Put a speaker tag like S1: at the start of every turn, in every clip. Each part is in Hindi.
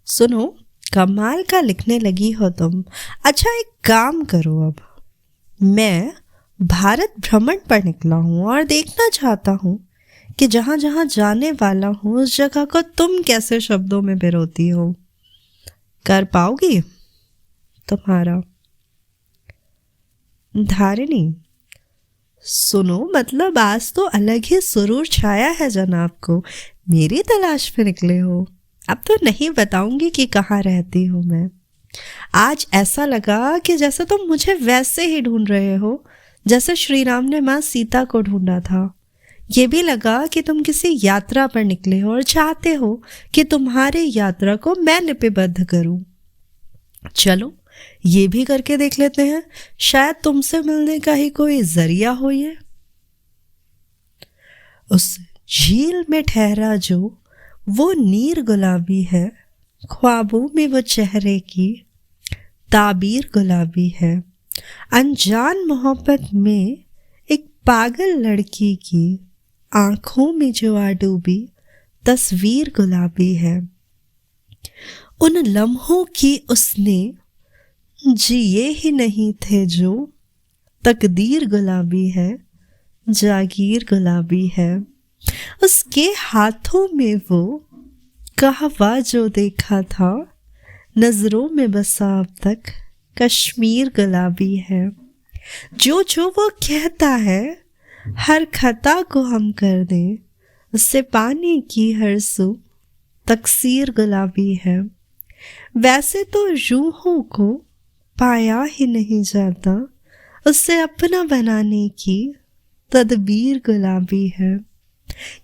S1: सुनो, कमाल का लिखने लगी हो तुम। अच्छा, एक काम करो, अब मैं भारत भ्रमण पर निकला हूँ और देखना चाहता हूँ कि जहां जहां जाने वाला हूँ उस जगह को तुम कैसे शब्दों में पिरोती हो। कर पाओगी? तुम्हारा धारिणी। सुनो, मतलब आज तो अलग ही सुरूर छाया है जनाब को। मेरी तलाश पे निकले हो। अब तो नहीं बताऊंगी कि कहाँ रहती हूँ मैं। आज ऐसा लगा कि जैसे तुम मुझे वैसे ही ढूंढ रहे हो जैसे श्री राम ने माँ सीता को ढूंढा था। ये भी लगा कि तुम किसी यात्रा पर निकले हो और चाहते हो कि तुम्हारी यात्रा को मैं लिपिबद्ध करूं। चलो, ये भी करके देख लेते हैं, शायद तुमसे मिलने का ही कोई जरिया हो ये। उस झील में ठहरा जो वो नीर गुलाबी है, ख्वाबों में वो चेहरे की ताबीर गुलाबी है। अनजान मोहब्बत में एक पागल लड़की की आंखों में जो आ डूबी तस्वीर गुलाबी है। उन लम्हों की उसने जिए ही नहीं थे जो तकदीर गुलाबी है, जागीर गुलाबी है। उसके हाथों में वो कहवा जो देखा था, नजरों में बसा अब तक कश्मीर गुलाबी है। जो जो वो कहता है हर खता को हम कर दें, उससे पानी की हर सू तकसीर गुलाबी है। वैसे तो रूहों को पाया ही नहीं जाता, उससे अपना बनाने की तदबीर गुलाबी है।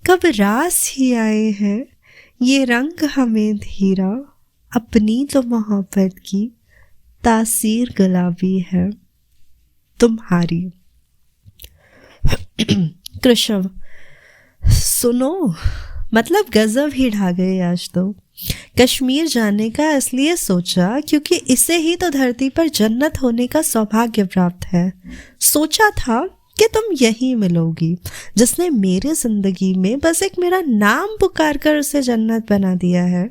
S1: कब रास ही आए हैं ये रंग हमें धीरा, अपनी तो मोहब्बत की तासीर गुलाबी है। तुम्हारी। कृष्ण। सुनो, मतलब गजब ही ढा गए आज तो। कश्मीर जाने का इसलिए सोचा क्योंकि इसे ही तो धरती पर जन्नत होने का सौभाग्य प्राप्त है। सोचा था कि तुम यहीं मिलोगी, जिसने मेरे जिंदगी में बस एक मेरा नाम पुकार कर उसे जन्नत बना दिया है।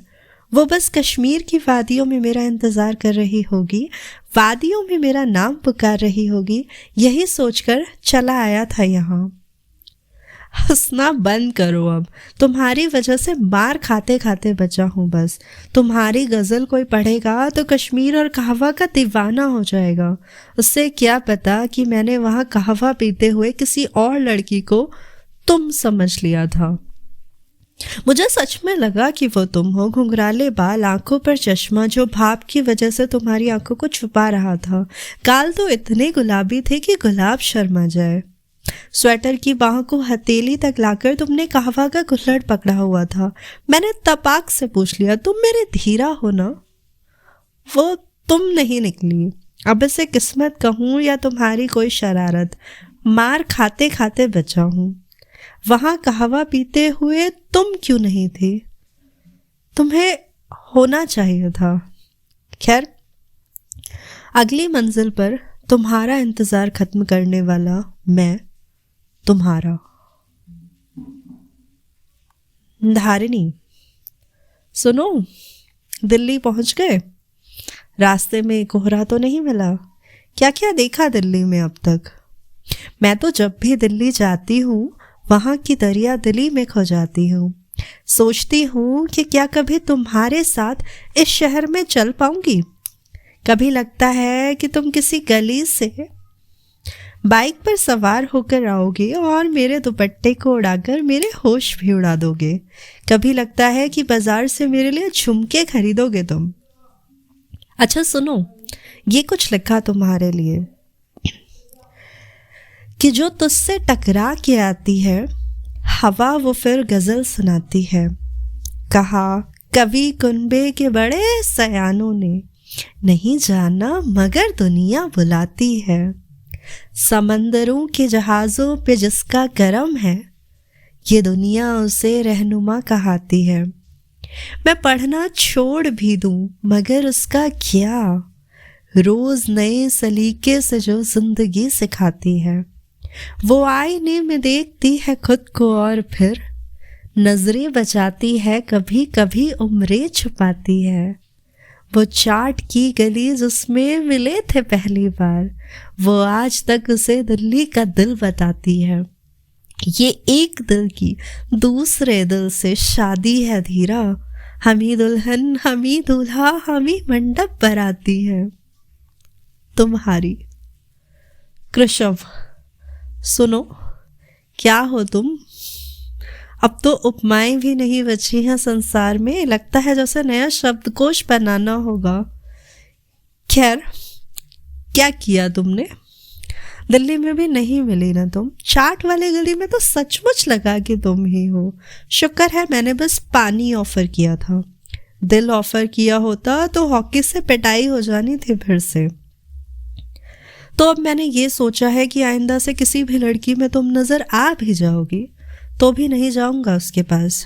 S1: वो बस कश्मीर की वादियों में मेरा इंतजार कर रही होगी, वादियों में मेरा नाम पुकार रही होगी। यही सोचकर चला आया था यहाँ। हंसना बंद करो अब। तुम्हारी वजह से मार खाते खाते बचा हूँ बस। तुम्हारी गजल कोई पढ़ेगा तो कश्मीर और कहवा का दीवाना हो जाएगा। उससे क्या पता कि मैंने वहाँ कहवा पीते हुए किसी और लड़की को तुम समझ लिया था। मुझे सच में लगा कि वो तुम हो, घुंघराले बाल, आंखों पर चश्मा जो भाप की वजह से तुम्हारी आंखों को छुपा रहा था। गाल तो इतने गुलाबी थे कि गुलाब शर्मा जाए। स्वेटर की बाहों को हथेली तक लाकर तुमने कहवा का कुल्हड़ पकड़ा हुआ था। मैंने तपाक से पूछ लिया, तुम मेरे धीरा हो ना? वो तुम नहीं निकली। अब इसे किस्मत कहूं या तुम्हारी कोई शरारत, मार खाते खाते बचा हूं। वहां कहवा पीते हुए तुम क्यों नहीं थे? तुम्हें होना चाहिए था। खैर, अगली मंजिल पर तुम्हारा इंतजार खत्म करने वाला मैं, तुम्हारा। धारिणी। सुनो, दिल्ली पहुंच गए? रास्ते में कोहरा तो नहीं मिला? क्या क्या देखा दिल्ली में अब तक? मैं तो जब भी दिल्ली जाती हूँ वहां की दरिया दिली में खो जाती हूँ। सोचती हूँ कि क्या कभी तुम्हारे साथ इस शहर में चल पाऊंगी। कभी लगता है कि तुम किसी गली से बाइक पर सवार होकर आओगे और मेरे दुपट्टे को उड़ाकर मेरे होश भी उड़ा दोगे। कभी लगता है कि बाजार से मेरे लिए झुमके खरीदोगे तुम। अच्छा सुनो, ये कुछ लिखा तुम्हारे लिए कि जो तुझसे टकरा के आती है हवा वो फिर गजल सुनाती है। कहा कवि कुनबे के बड़े सयानों ने, नहीं जाना मगर दुनिया बुलाती है। समंदरों के जहाज़ों पे जिसका करम है, ये दुनिया उसे रहनुमा कहाती है। मैं पढ़ना छोड़ भी दूं मगर उसका क्या, रोज नए सलीके से जो जिंदगी सिखाती है। वो आईने में देखती है खुद को और फिर नजरें बचाती है, कभी कभी उम्रें छुपाती है। वो चाट की गली जिसमें मिले थे पहली बार, वो आज तक उसे दिल्ली का दिल बताती है। ये एक दिल की दूसरे दिल से शादी है धीरा, हम ही दुल्हन हम ही दूल्हा हम ही मंडप बराती है। तुम्हारी कृषव। सुनो, क्या हो तुम? अब तो उपमाएं भी नहीं बची हैं संसार में, लगता है जैसे नया शब्दकोश बनाना होगा। खैर, क्या किया तुमने? दिल्ली में भी नहीं मिली ना तुम, चाट वाले गली में तो सचमुच लगा कि तुम ही हो। शुक्र है मैंने बस पानी ऑफर किया था, दिल ऑफर किया होता तो हॉकी से पिटाई हो जानी थी फिर से। तो अब मैंने ये सोचा है कि आइंदा से किसी भी लड़की में तुम नजर आ भी जाओगी तो भी नहीं जाऊंगा उसके पास।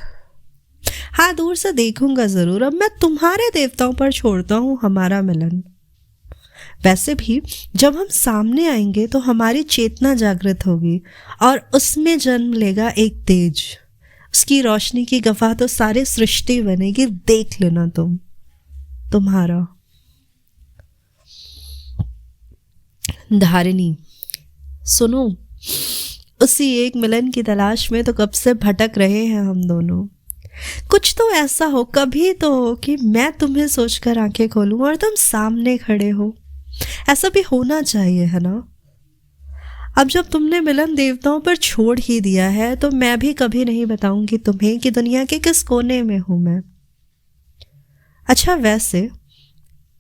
S1: हाँ, दूर से देखूंगा जरूर। अब मैं तुम्हारे देवताओं पर छोड़ता हूँ हमारा मिलन। वैसे भी जब हम सामने आएंगे तो हमारी चेतना जागृत होगी और उसमें जन्म लेगा एक तेज। उसकी रोशनी की गवाह तो सारी सृष्टि बनेगी, देख लेना तुम। तुम्हारा धारिणी। सुनो, उसी एक मिलन की तलाश में तो कब से भटक रहे हैं हम दोनों। कुछ तो ऐसा हो, कभी तो हो कि मैं तुम्हें सोचकर आंखें खोलूं और तुम सामने खड़े हो। ऐसा भी होना चाहिए, है ना? अब जब तुमने मिलन देवताओं पर छोड़ ही दिया है तो मैं भी कभी नहीं बताऊंगी तुम्हें कि दुनिया के किस कोने में हूं मैं। अच्छा, वैसे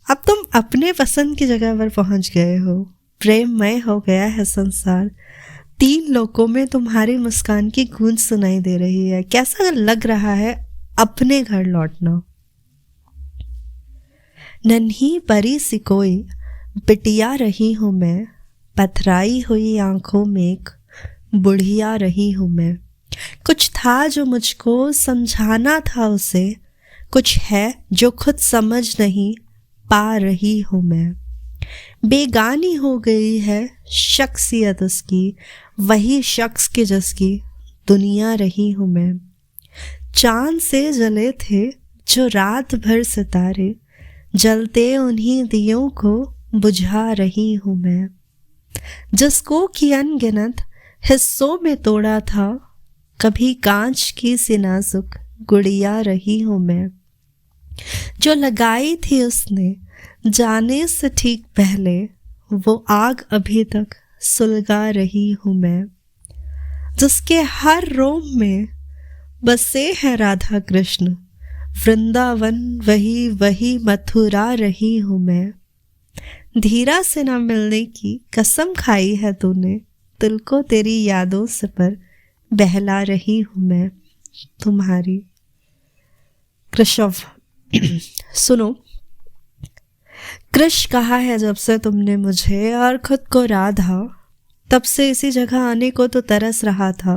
S1: अब तुम अपने पसंद की जगह पर पहुंच गए हो, प्रेममय हो गया है संसार। 3 लोकों में तुम्हारी मुस्कान की गूंज सुनाई दे रही है। कैसा लग रहा है अपने घर लौटना? नन्ही परी सी कोई बिटिया रही हूं मैं, पथराई हुई आंखों में एक बुढ़िया रही हूं मैं। कुछ था जो मुझको समझाना था उसे, कुछ है जो खुद समझ नहीं पा रही हूं मैं। बेगानी हो गई है शख्सियत उसकी, वही शख्स की जिसकी दुनिया रही हूं मैं। चांद से जले थे जो रात भर सितारे, जलते उन्हीं दियों को बुझा रही हूं मैं। जिसको कि अनगिनत हिस्सों में तोड़ा था, कभी कांच की सी नाजुक गुड़िया रही हूं मैं। जो लगाई थी उसने जाने से ठीक पहले, वो आग अभी तक सुलगा रही हूं मैं। जिसके हर रोम में बसे हैं राधा कृष्ण, वृंदावन वही वही मथुरा रही हूं मैं। धीरा से ना मिलने की कसम खाई है तूने, दिल को तेरी यादों से पर बहला रही हूं मैं। तुम्हारी कृषव। सुनो, कृष कहा है जब से तुमने मुझे और खुद को राधा, तब से इसी जगह आने को तो तरस रहा था।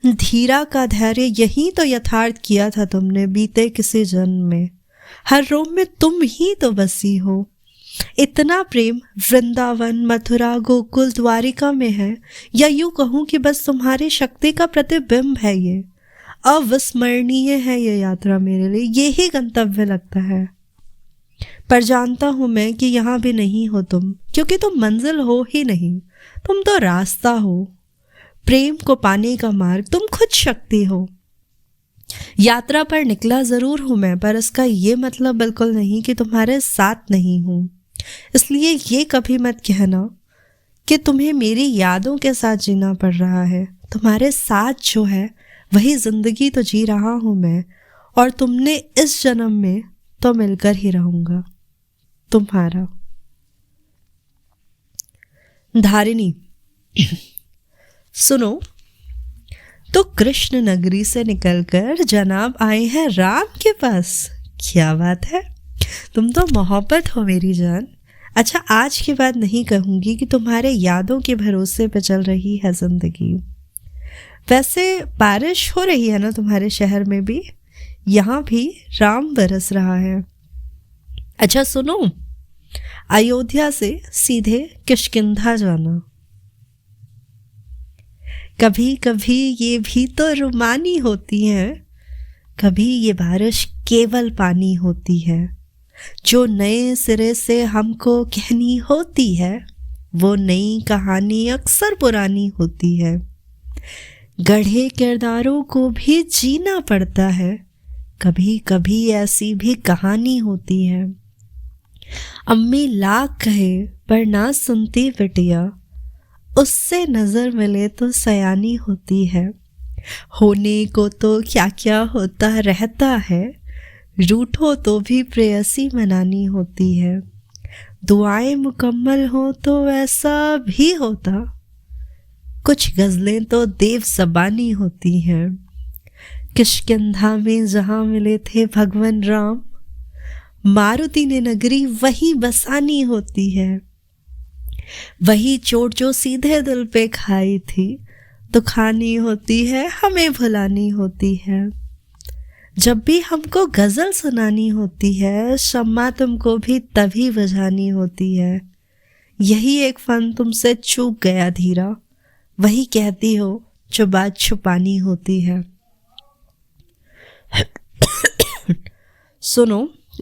S1: धीरा का धैर्य यही तो यथार्थ किया था तुमने बीते किसी जन्म में। हर रोम में तुम ही तो बसी हो। इतना प्रेम वृंदावन मथुरा गोकुल द्वारिका में है, या यूं कहूं कि बस तुम्हारी शक्ति का प्रतिबिंब है। ये अविस्मरणीय है ये यात्रा मेरे लिए, यही गंतव्य लगता है। पर जानता हूं मैं कि यहां भी नहीं हो तुम, क्योंकि तुम मंजिल हो ही नहीं, तुम तो रास्ता हो। प्रेम को पाने का मार्ग, तुम खुद शक्ति हो। यात्रा पर निकला जरूर हूं मैं, पर इसका ये मतलब बिल्कुल नहीं कि तुम्हारे साथ नहीं हूं। इसलिए ये कभी मत कहना कि तुम्हें मेरी यादों के साथ जीना पड़ रहा है। तुम्हारे साथ जो है वही जिंदगी तो जी रहा हूं मैं, और तुमने इस जन्म में तो मिलकर ही रहूंगा। तुम्हारा धारिणी। सुनो, तो कृष्ण नगरी से निकलकर जनाब आए हैं राम के पास। क्या बात है, तुम तो मोहब्बत हो मेरी जान। अच्छा, आज के बाद नहीं कहूंगी कि तुम्हारे यादों के भरोसे पे चल रही है जिंदगी। वैसे बारिश हो रही है ना तुम्हारे शहर में भी? यहाँ भी राम बरस रहा है। अच्छा सुनो, अयोध्या से सीधे किष्किंधा जाना। कभी कभी ये भी तो रुमानी होती हैं कभी ये बारिश केवल पानी होती है, जो नए सिरे से हमको कहनी होती है। वो नई कहानी अक्सर पुरानी होती है। गढ़े किरदारों को भी जीना पड़ता है, कभी कभी ऐसी भी कहानी होती है। अम्मी लाख कहे पर ना सुनती बिटिया, उससे नजर मिले तो सयानी होती है। होने को तो क्या क्या होता रहता है, रूठो तो भी प्रेयसी मनानी होती है। दुआएं मुकम्मल हो तो ऐसा भी होता, कुछ गजलें तो देव ज़बानी होती हैं। किष्किंधा में जहाँ मिले थे भगवान राम, मारुति ने नगरी वही बसानी होती है। वही चोट जो सीधे दिल पे खाई थी, तो खानी होती है, हमें भुलानी होती है। जब भी हमको गजल सुनानी होती है, शम्मा तुमको भी तभी बुझानी होती है। यही एक फन तुमसे चूक गया धीरा, वही कहती हो जो बात छुपानी होती है। सुनो,